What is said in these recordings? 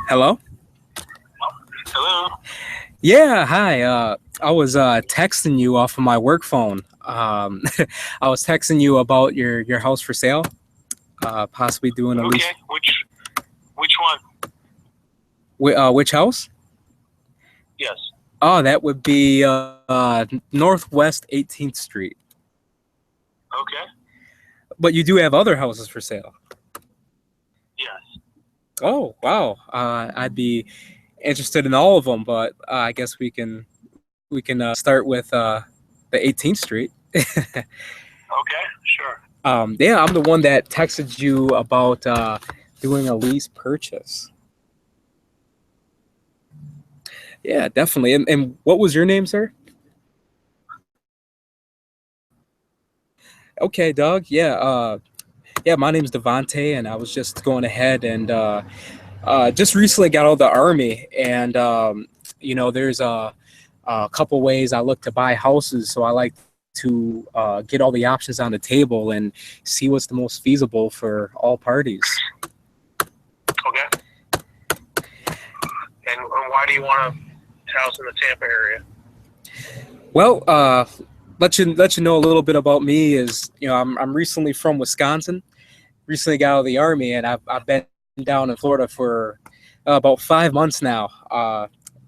Hello? Hello. Yeah, hi. I was texting you off of my work phone. I was texting you about your house for sale, possibly doing a Okay. lease. Which one? Which house? Yes. Oh, that would be Northwest 18th Street. Okay. But you do have other houses for sale. Yes. Oh, wow. I'd be interested in all of them, but I guess we can start with the 18th Street. Okay. Sure. Yeah, I'm the one that texted you about doing a lease purchase. Yeah, definitely. And what was your name, sir? Okay, Doug. Yeah, my name's Devante, and I was just going ahead and just recently got out of the army, and there's a couple ways I look to buy houses, so I like to get all the options on the table and see what's the most feasible for all parties. Okay. And why do you want a house in the Tampa area? Well, let you know a little bit about me is I'm recently from Wisconsin. Recently got out of the army, and I've been down in Florida for about 5 months now.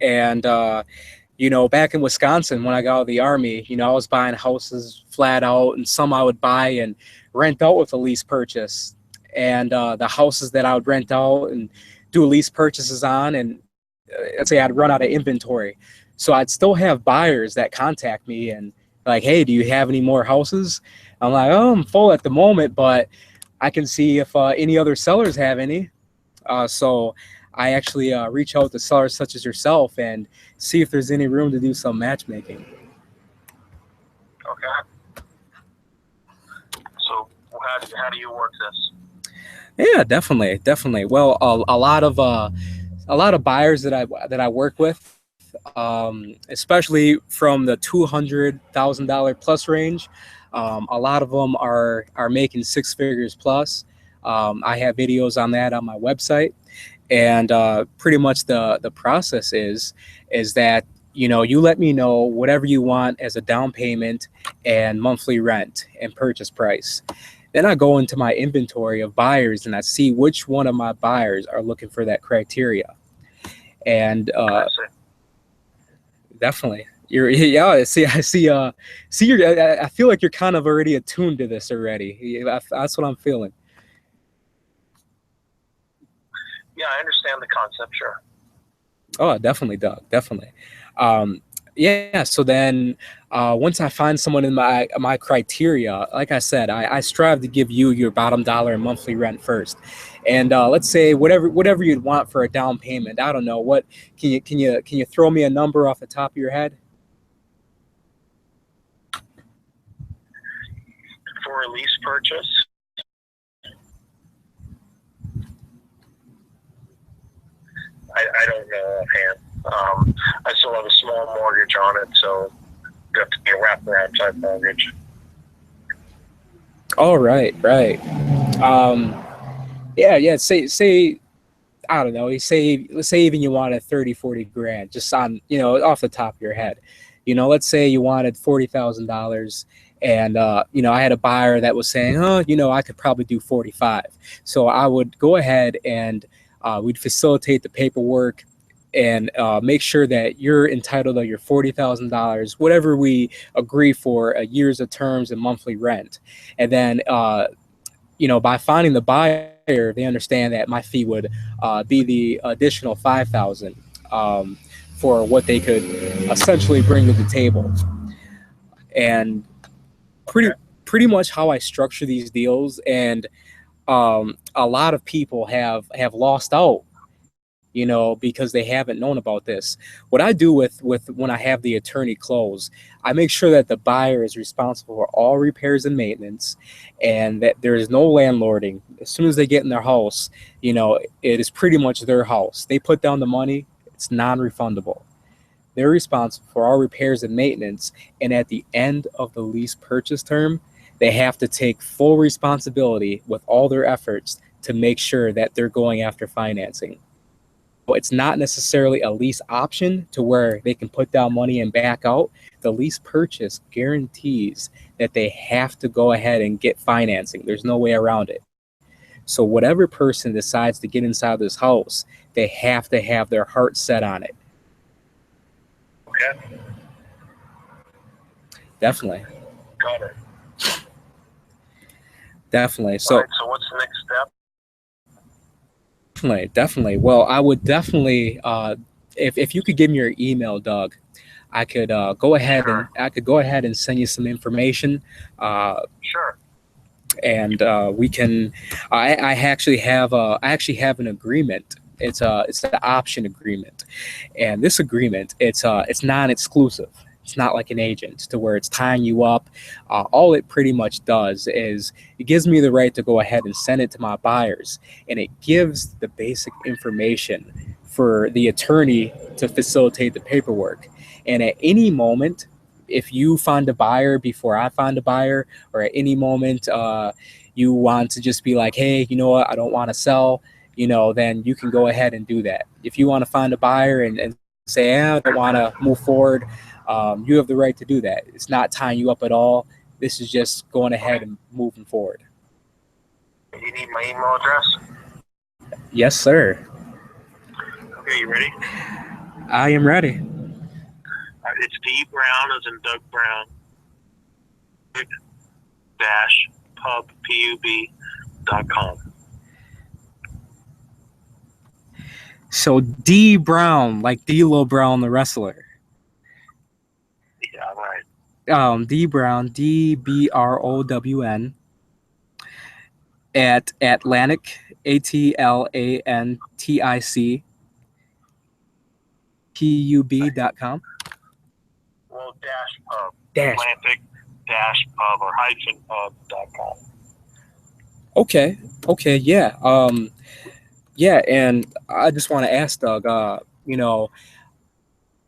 And back in Wisconsin when I got out of the army, I was buying houses flat out, and some I would buy and rent out with a lease purchase. And the houses that I would rent out and do lease purchases on, and let's say I'd run out of inventory. So I'd still have buyers that contact me and like, hey, do you have any more houses? I'm like, oh, I'm full at the moment, but I can see if any other sellers have any. So I actually reach out to sellers such as yourself and see if there's any room to do some matchmaking. Okay. So how do you work this? Yeah, definitely, definitely. Well, a lot of buyers that I work with, especially from the $200,000 plus range. A lot of them are making six figures plus. I have videos on that on my website, and pretty much the process is that you let me know whatever you want as a down payment and monthly rent and purchase price. Then I go into my inventory of buyers and I see which one of my buyers are looking for that criteria. And I see. definitely, you're yeah. I see. I feel like you're kind of already attuned to this already. That's what I'm feeling. Yeah, I understand the concept. Sure. Oh, definitely, Doug. Definitely. Um, yeah. So then, once I find someone in my criteria, like I said, I strive to give you your bottom dollar and monthly rent first. And let's say whatever you'd want for a down payment. I don't know what can you throw me a number off the top of your head? For a lease purchase, I don't know offhand. I still have a small mortgage on it, so it have to be a wraparound type mortgage. All right, right. Um, yeah, yeah. Say I don't know. You say let's say even you wanted 30, 40 grand just on off the top of your head. Let's say you wanted $40,000, and I had a buyer that was saying, oh, I could probably do 45. So I would go ahead and we'd facilitate the paperwork and make sure that you're entitled to your $40,000, whatever we agree for a years of terms and monthly rent. And then by finding the buyer, they understand that my fee would be the additional 5,000 for what they could essentially bring to the table. And pretty Okay. pretty much how I structure these deals, and a lot of people have lost out, because they haven't known about this. What I do with when I have the attorney close, I make sure that the buyer is responsible for all repairs and maintenance, and that there is no landlording. As soon as they get in their house, it is pretty much their house. They put down the money; it's non-refundable. They're responsible for all repairs and maintenance, and at the end of the lease purchase term, they have to take full responsibility with all their efforts to make sure that they're going after financing. it's not necessarily a lease option to where they can put down money and back out. The lease purchase guarantees that they have to go ahead and get financing. There's no way around it. So whatever person decides to get inside this house, they have to have their heart set on it. Okay. Definitely. Got it. Definitely. All right, so what's the next step? Definitely. Well, I would definitely, if you could give me your email, Doug, I could go ahead Sure. and send you some information. Sure. And we can. I actually have an agreement. It's the option agreement, and this agreement it's non-exclusive. It's not like an agent to where it's tying you up. All it pretty much does is it gives me the right to go ahead and send it to my buyers, and it gives the basic information for the attorney to facilitate the paperwork. And at any moment, if you find a buyer before I find a buyer, or at any moment you want to just be like, hey, you know what, I don't want to sell, then you can go ahead and do that. If you want to find a buyer and say, I don't want to move forward, you have the right to do that. It's not tying you up at all. This is just going ahead and moving forward. You need my email address? Yes, sir. Okay, you ready? I am ready. It's D Brown, as in Doug Brown, dash pub, pub.com. So D Brown, like D'Lo Brown, the wrestler. Yeah, right. D Brown, DBROWN, at Atlantic, ATLANTIC, PUB.com. Well, dash pub. Dash. Atlantic dash pub or hyphen pub.com. Okay. Yeah. Yeah. And I just want to ask Doug,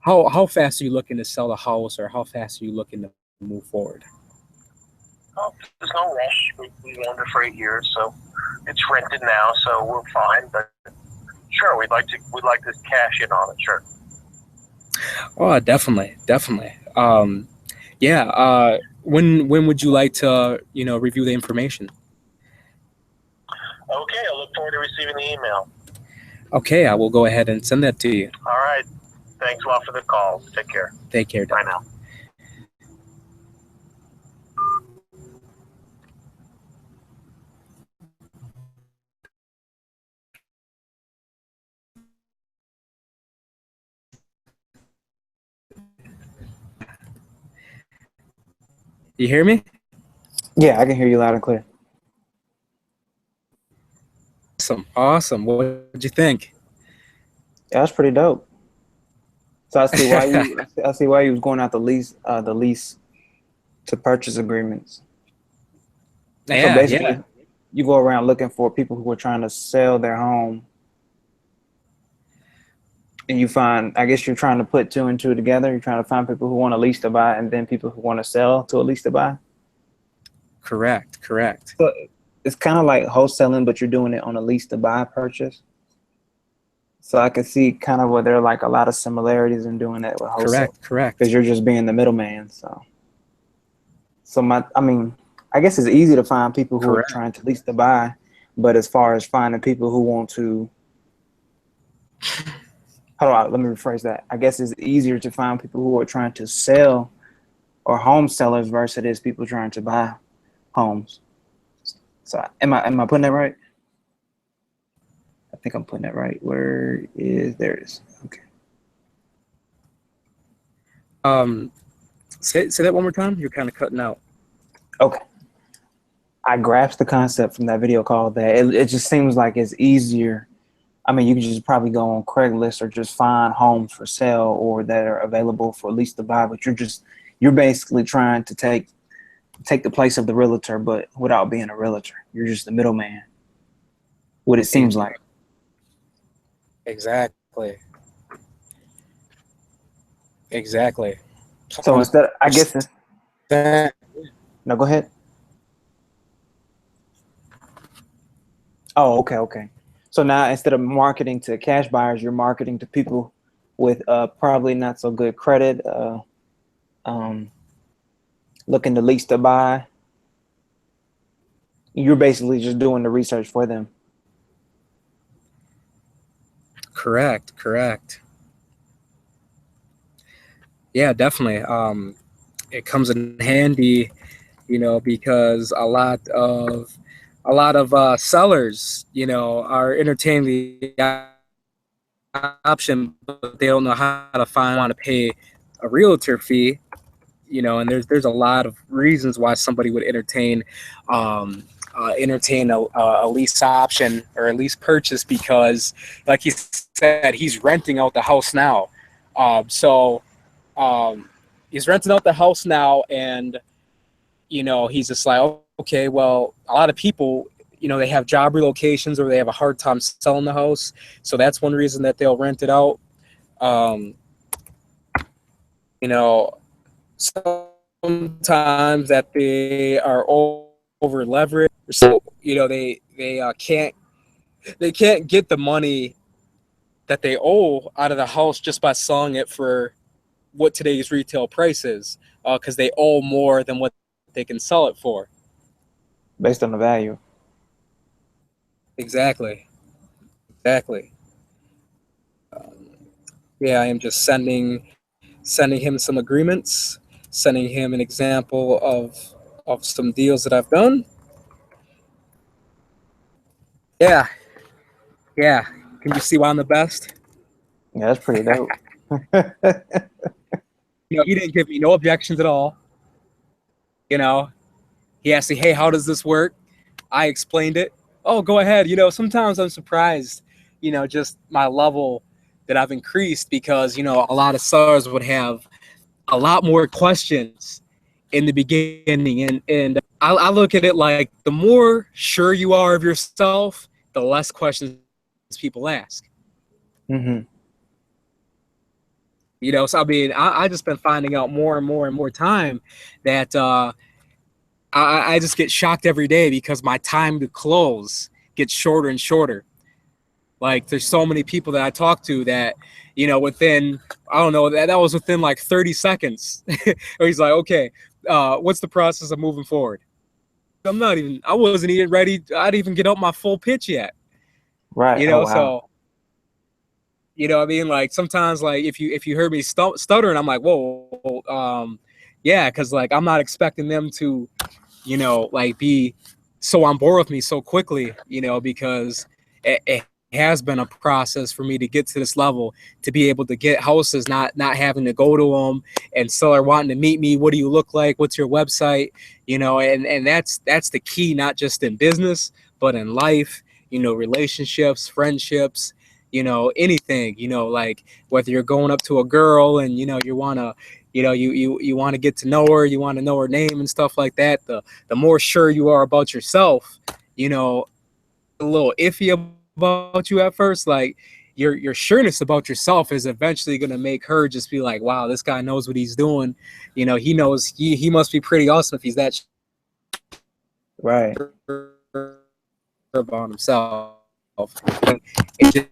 how fast are you looking to sell the house, or how fast are you looking to move forward? Oh, there's no rush. We owned it for 8 years, so it's rented now, so we're fine. But sure, we'd like to cash in on it. Sure. Oh, definitely. Yeah. When would you like to review the information? Okay, I look forward to receiving the email. Okay, I will go ahead and send that to you. All right. Thanks a lot for the call. Take care. Take care. Bye now. You hear me? Yeah, I can hear you loud and clear. Awesome. What did you think? Yeah, that's pretty dope. So I see why you was going out the lease to purchase agreements. Yeah, so basically, you go around looking for people who are trying to sell their home, and you find, I guess you're trying to put two and two together. You're trying to find people who want a lease to buy, and then people who want to sell to a lease to buy. Correct. So it's kind of like wholesaling, but you're doing it on a lease to buy purchase. So I can see kind of where there are like a lot of similarities in doing that with wholesale. Correct. Because you're just being the middleman. So I guess it's easy to find people who are trying to lease to buy, but as far as finding people who want to, hold on, let me rephrase that. I guess it's easier to find people who are trying to sell, or home sellers, versus it is people trying to buy homes. So am I putting that right? I think I'm putting that right. There it is. Okay. Say that one more time. You're kind of cutting out. Okay. I grasped the concept from that video call that it just seems like it's easier. I mean, you can just probably go on Craigslist or just find homes for sale or that are available for lease to buy, but you're basically trying to take the place of the realtor, but without being a realtor. You're just the middleman. What it seems like. Exactly. So instead, I guess it's that. No, go ahead. Oh, okay. So now instead of marketing to cash buyers, you're marketing to people with probably not so good credit, um, looking to lease to buy. You're basically just doing the research for them. Correct. Yeah, definitely. It comes in handy, because a lot of sellers, are entertaining the option, but they don't know how to want to pay a realtor fee, and there's a lot of reasons why somebody would um, entertain a lease option or a lease purchase, because, like he said, he's renting out the house now. So he's renting out the house now, and he's just like, okay, well, a lot of people, they have job relocations or they have a hard time selling the house, so that's one reason that they'll rent it out. Um, you know, Sometimes that they are over leveraged, so they can't get the money that they owe out of the house just by selling it for what today's retail price is, because they owe more than what they can sell it for. Based on the value. Exactly. Yeah, I am just sending him some agreements, sending him an example of some deals that I've done. Yeah, yeah. Can you see why I'm the best? Yeah, that's pretty dope. He didn't give me no objections at all. You know, he asked me, "Hey, how does this work?" I explained it. Oh, go ahead. Sometimes I'm surprised, just my level that I've increased, because, a lot of sellers would have a lot more questions in the beginning. And I look at it like, the more sure you are of yourself, the less questions people ask. Mm-hmm. So I mean, I just been finding out more and more time that I just get shocked every day, because my time to close gets shorter and shorter. Like, there's so many people that I talk to that, within, I don't know, that was within like 30 seconds. Or he's like, okay, what's the process of moving forward? I wasn't even ready. I'd even get up my full pitch yet. Right. Oh, wow. So, I mean, like, sometimes, like, if you heard me stuttering, I'm like, whoa, yeah, because, like, I'm not expecting them to, like, be so on board with me so quickly, because it has been a process for me to get to this level, to be able to get houses, not having to go to them, and seller wanting to meet me. What do you look like? What's your website? And that's the key, not just in business, but in life, relationships, friendships, anything, like, whether you're going up to a girl and, you want to, you want to get to know her, you want to know her name and stuff like that. The more sure you are about yourself, a little iffy about you at first, like, your sureness about yourself is eventually going to make her just be like, wow, this guy knows what he's doing. He knows he must be pretty awesome if he's that Right. sure about himself. It just,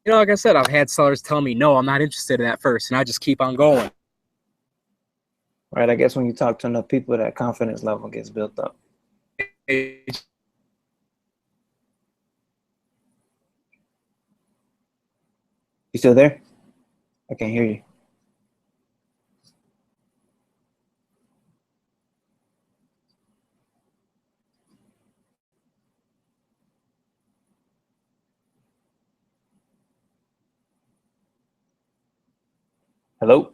like I said, I've had sellers tell me, no, I'm not interested in that first, and I just keep on going. Right. I guess when you talk to enough people, that confidence level gets built up. You still there? I can't hear you. Hello?